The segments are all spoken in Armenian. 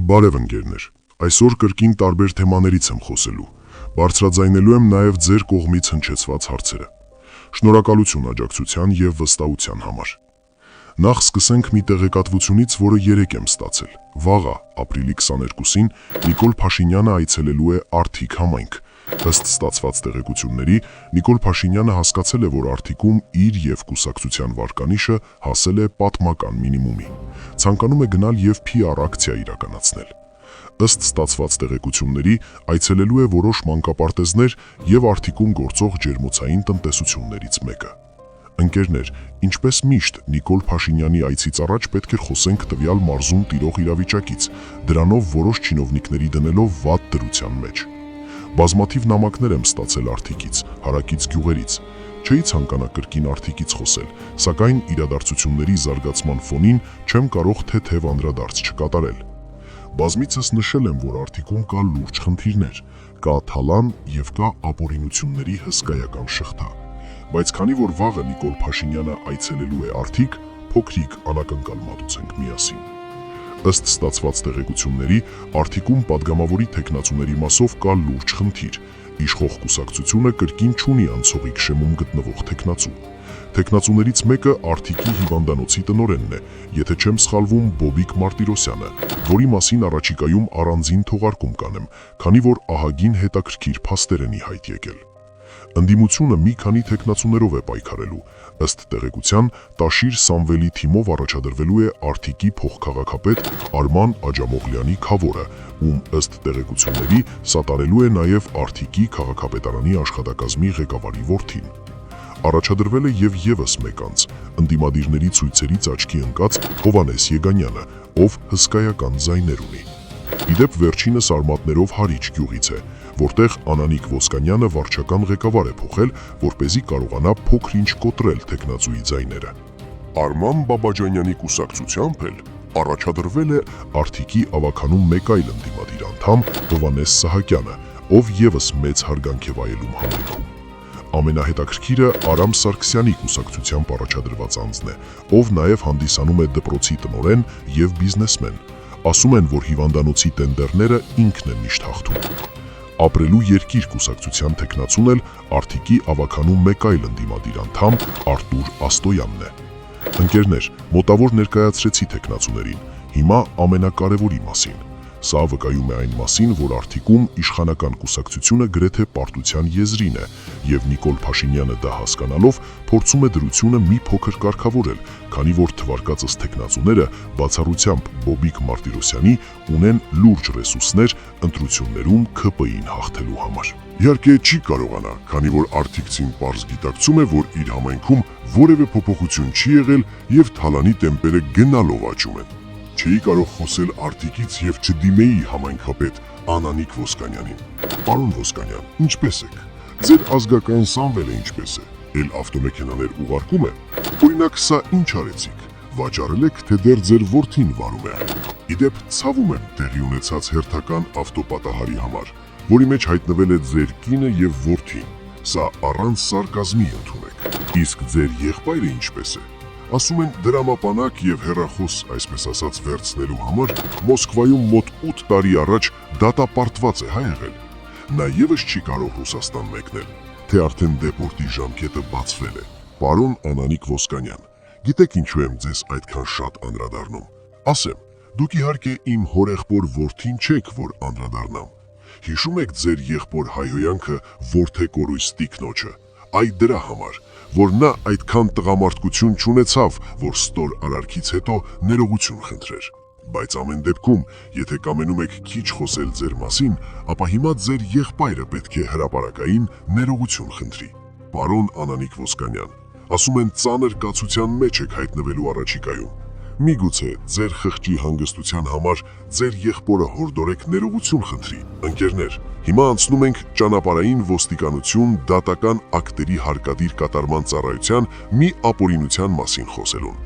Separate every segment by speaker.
Speaker 1: Բարև ընկերներ, այսօր կրկին տարբեր թեմաներից եմ խոսելու, բարձրաձայնելու եմ նաև ձեր կողմից հնչեցված հարցերը։ Շնորհակալություն աջակցության և վստահության համար։ Նախ սկսենք մի տեղեկատվությունից, որը երեկ եմ ստացել։ Վաղը, ապրիլի 22-ին, Նիկոլ Փաշինյանը այցելելու է Արթիկ համայնք։ Ըստ ստացված տեղեկությունների, Նիկոլ Փաշինյանը հասկացել է, որ Արթիկում իր և կուսակցության վարկանիշը հասել է պատմական մինիմումի։ Ցանկանում է գնալ և PR ակցիա իրականացնել։ Ըստ ստացված տեղեկությունների, այցելելու է որոշ մանկապարտեզներ և Արթիկում գործող ջերմոցային տնտեսություններից մեկը։ Ընկերներ, ինչպես միշտ, Նիկոլ Փաշինյանի այցից առաջ պետք է խոսենք տվյալ մարզում տիրող իրավիճակից, դրանով որոշ չինովնիկների դնելով վատ դրության մեջ։ Բազմաթիվ նամակներ եմ ստացել Արթիկից, հարակից գյուղերից։ Չէի ցանկանա կրկին Արթիկից խոսել, սակայն իրադարձությունների զարգացման ֆոնին չեմ կարող թեթև անդրադարձ չկատարել։ Բազմիցս նշել եմ, որ Արթիկում կա լուրջ խնդիրներ, կա թալան և կա ապօրինությունների հսկայական շղթա։ Բայց քանի որ վաղը Նիկոլ Փաշինյանը այցելելու է Արթիկ, փոքրիկ անակնկալ մատուցենք միասին։ Ըստ ստացված տեղեկությունների, Արթիկում падգամավորի թեկնածուների մասով կա լուրջ խնդիր։ Իշխող կուսակցությունը կրկին չունի անցողիկ շեմում գտնվող թեկնածու։ Թեկնածուներից մեկը Արթիկի հիվանդանոցի տնօրենն է, եթե չեմ սխալվում, Բոբիկ Մարտիրոսյանը, որի մասին առաջիկայում առանձին թողարկում կանեմ, քանի որ ահագին հետաքրքիր փաստեր են ի հայտ եկել։ Ընդդիմությունը մի քանի թեկնածուներով է պայքարելու։ Ըստ տեղեկության, Տաշիր Սամվելի թիմով առաջադրվելու է Արթիկի փոխքաղաքապետ Արման Աջամողլյանի քավորը, ում ըստ տեղեկությունների սատարելու է նաև Արթիկի քաղաքապետարանի աշխատակազմի ղեկավարի որդին։ Առաջադրվել է և ևս մեկ անձ, ընդդիմադիրների ցույցերից աչքի ընկած Հովհաննես Եգանյանը, ով հսկայական ձայներ ունի։ Իդեպ վերջինս արմատներով Հարիչ գյուղից է, որտեղ Անանիկ Ոսկանյանը վարչական ղեկավար է փոխել, որպեսզի կարողանա փոքր-ինչ կոտրել թեկնածուի ձայները։ Արման Բաբաջանյանի կուսակցությամբ էլ առաջադրվել է Արթիկի ավագանում մեկ այլ ընդդիմադիր անդամ Հովհաննես Սահակյանը, ով ևս մեծ հարգանք է վայելում համայնքում։ Ամենահետաքրքիրը Արամ Սարգսյանի կուսակցությամբ առաջադրված անձն է, ով նաև հանդիսանում է դպրոցի տնօրեն և բիզնեսմեն։ Ասում են, որ հիվանդանոցի տենդերները ինքն է միշտ հաղթում։ Ապրելու երկիր կուսակցության թեկնածուն էլ Արթիկի ավագանում մեկ այլ ընդդիմադիր անդամ Արտուր Աստոյանն է։ Ընկերներ, մոտավոր ներկայացրեցի թեկնածուներին, հիմա ամենակարևորի մասին։ Սա վկայում է այն մասին, որ Արթիկում իշխանական կուսակցությունը գրեթե պարտության եզրին է, և Նիկոլ Փաշինյանը դա հասկանալով փորձում է դրությունը մի փոքր կարգավորել, քանի որ թվարկածս թեկնածուները, բացառությամբ Բոբիկ Մարտիրոսյանի, ունեն լուրջ ռեսուրսներ ընտրություններում ՔՊ-ին հաղթելու համար։ Իհարկե չի կարողանա, քանի որ Արթիկցին պարզ գիտակցում է, որ իր համայնքում որևէ փոփոխություն չի եղել և թալանի տեմպերը գնալով աճում են։ Չէի կարող խոսել Արթիկից և չդիմեի համայնքապետ Անանիկ Ոսկանյանին։ Պարոն Ոսկանյան, ինչպե՞ս եք։ Ձեր ազգական Սամվելը ինչպե՞ս է։ Էլ ավտոմեքենաներ ուղարկում է։ Օրինակ սա ինչ արեցիք։ Վաճառել եք, թե դեռ ձեր որդին վարում է։ Իդեպ ցավում եմ տեղի ունեցած հերթական ավտոպատահարի համար, որի մեջ հայտնվել է ձեր կինը և որդին։ Սա առանց սարկազմի ընդունեք։ Իսկ ձեր եղբայրը ինչպե՞ս է։ Ասում են դրամապանակ և հեռախոս, այսպես ասած, վերցնելու համար Մոսկվայում մոտ 8 տարի առաջ դատապարտված է եղել։ Նա ևս չի կարող Ռուսաստան մեկնել, թե արդեն դեպորտի ժամկետը բացվել է։ Պարոն Անանիկ Ոսկանյան, գիտեք ինչու եմ ձեզ այդքան շատ անդրադառնում։ Ասեմ, դուք իհարկե իմ հորեղբոր որդին չեք, որ անդրադառնամ։ Հիշում եք ձեր եղբոր հայհոյանքը որդեկորույս տիկնոջը։ Այ դրա համար, որ նա այդքան տղամարդկություն չունեցավ, որ ստոր արարքից հետո ներողություն խնդրեր։ Բայց ամեն դեպքում, եթե կամենում եք քիչ խոսել ձեր մասին, ապա հիմա ձեր եղբայրը պետք է հրապարակային ներողություն խնդրի։ Պարոն Անանիկ Ոսկանյան, ասում են ծանր կացության մեջ եք հայտնվելու առաջիկայում։ Միգուցե ձեր խղճի հանգստության համար ձեր եղբորը հորդորեք ներողություն խնդրի։ Ընկերներ, հիմա անցնում ենք ճանապարհային ոստիկանություն դատական ակտերի հարկադիր կատարման ծառայության մի ապօրինության մասին խոսելուն։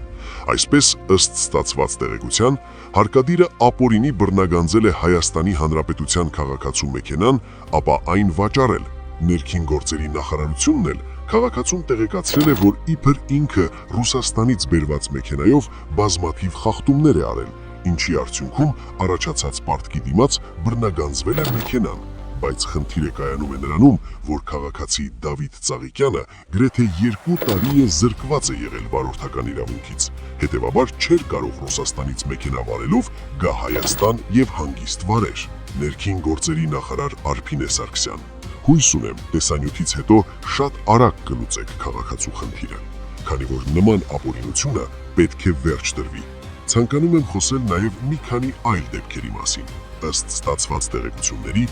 Speaker 1: Այսպես, ըստ ստացված տեղեկության, հարկադիրը ապօրինի բռնագանձել է Հայաստանի Հանրապետության քաղաքացու մեքենան, ապա այն վաճառել։ Ներքին գործերի նախարարությունն էլ քաղաքացուն տեղեկացրել է, որ իբր ինքը Ռուսաստանից բերված մեքենայով բազմաթիվ խախտումներ է արել ինչի արդյունքում առաջացած պարտքի դիմաց բռնագանձվել է մեքենան, բայց խնդիրը կայանում է նրանում, որ քաղաքացի Դավիթ Ծաղիկյանը գրեթե 2 տարի է զրկված է եղել վարորդական իրավունքից, հետևաբար չէր կարող Ռուսաստանից մեքենա վարելով գա Հայաստան եւ հանգիստ վարեր։ Ներքին գործերի նախարար Արփին Սարգսյան, հույս ունեմ տեսանյութից հետո շատ արագ կլուծեք քաղաքացու խնդիրը, քանի որ նման ապօրինությունը պետք է վերջ տրվի։ Ցանկանում եմ խոսել նաեւ մի քանի այլ դեպքերի մասին։ Ըստ ստացված տեղեկությունների,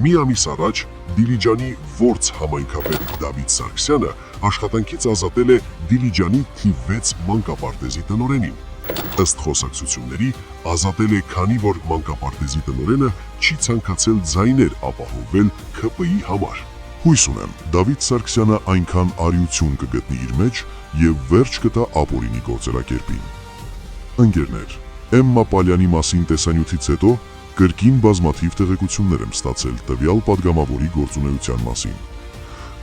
Speaker 1: մի ամիս առաջ Դիլիջանի Որց համայնքապետ Դավիթ Սարգսյանը աշխատանքից ազատել է Դիլիջանի թիվ 6 մանկապարտեզի տնօրենին։ Ըստ խոսակցությունների, ազատել է, քանի որ մանկապարտեզի տնօրենը չի ցանկացել ձայներ ապահովել ՔՊ-ի համար։ Հույս ունեմ, Դավիթ Սարգսյանը այնքան արիություն կգտնի իր մեջ եւ վերջ կտա ապօրինի գործելակերպին։ Ընկերներ, Էմմա Պալյանի մասին տեսանյութից հետո կրկին բազմաթիվ տեղեկություններ եմ ստացել տվյալ падգամավորի գործունեության մասին։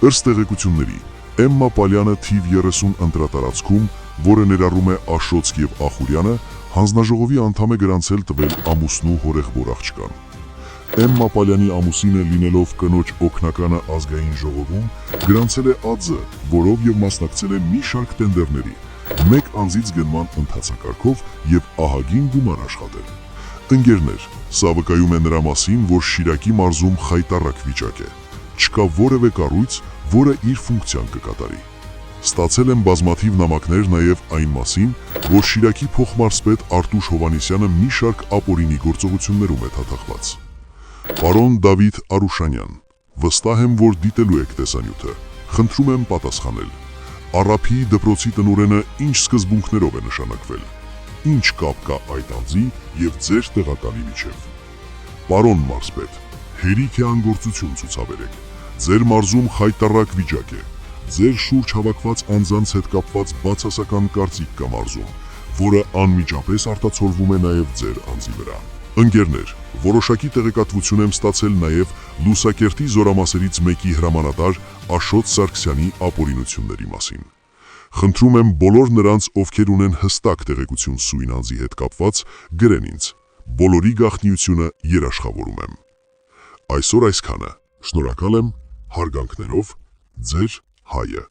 Speaker 1: Ըստ տեղեկությունների, Էմմա Պալյանը թիվ 30 ընտրատարածքում, որը ներառում է Աշոտսկ եւ Ախուրյանը, հանձնաժողովի անդամ է գրանցել տվել ամուսնու հորեղբոր աղջկան։ Էմմա Պալյանի ամուսինը լինելով կնոջ օգնականը ազգային ժողովում, գրանցել է ԱՁ, որով եւ մասնակցել է մի շարք տենդերների, մեկ անձից գնման ընթացակարգով եւ ահագին գումար աշխատել։ Ընկերներ, սա վկայում է նրա մասին, որ Շիրակի մարզում խայտառակ վիճակ է։ Չկա որևէ կառույց, որը իր ֆունկցիան կկատարի։ Ստացել եմ բազմաթիվ նամակներ նաև այն մասին, որ Շիրակի փոխմարզպետ Արտուշ Հովհաննիսյանը մի շարք ապօրինի գործողություններում է թաթախված։ Պարոն Դավիթ Արուշանյան, վստահ եմ, որ դիտելու եք տեսանյութը։ Խնդրում եմ պատասխանել։ Առափի դպրոցի տնօրենը ինչ սկզբունքներով է նշանակվել։ Ինչ կապ կա այդ անձի եւ ձեր տեղակալի միջև։ Պարոն մարզպետ, հերիք է անգործություն ցուցաբերեք։ Ձեր մարզում խայտառակ վիճակ է։ Ձեր շուրջ հավաքված անձանց հետ կապված բացասական կարծիք կա մարզում, որը անմիջապես արտացոլվում է նաեւ ձեր անձի վրա։ Ընկերներ, որոշակի տեղեկատվություն եմ ստացել նաեւ Լուսակերտի զորամասերից մեկի հրամանատար Աշոտ Սարգսյանի ապօրինությունների մասին։ Խնդրում եմ բոլոր նրանց, ովքեր ունեն հստակ տեղեկություն սույն անձի հետ կապված, գրեն ինձ։ Բոլորի գաղտնիությունը երաշխավորում եմ։ Այսօր այսքանը։ Շնորհակալ եմ, հարգանքներով, ձեր Հայը։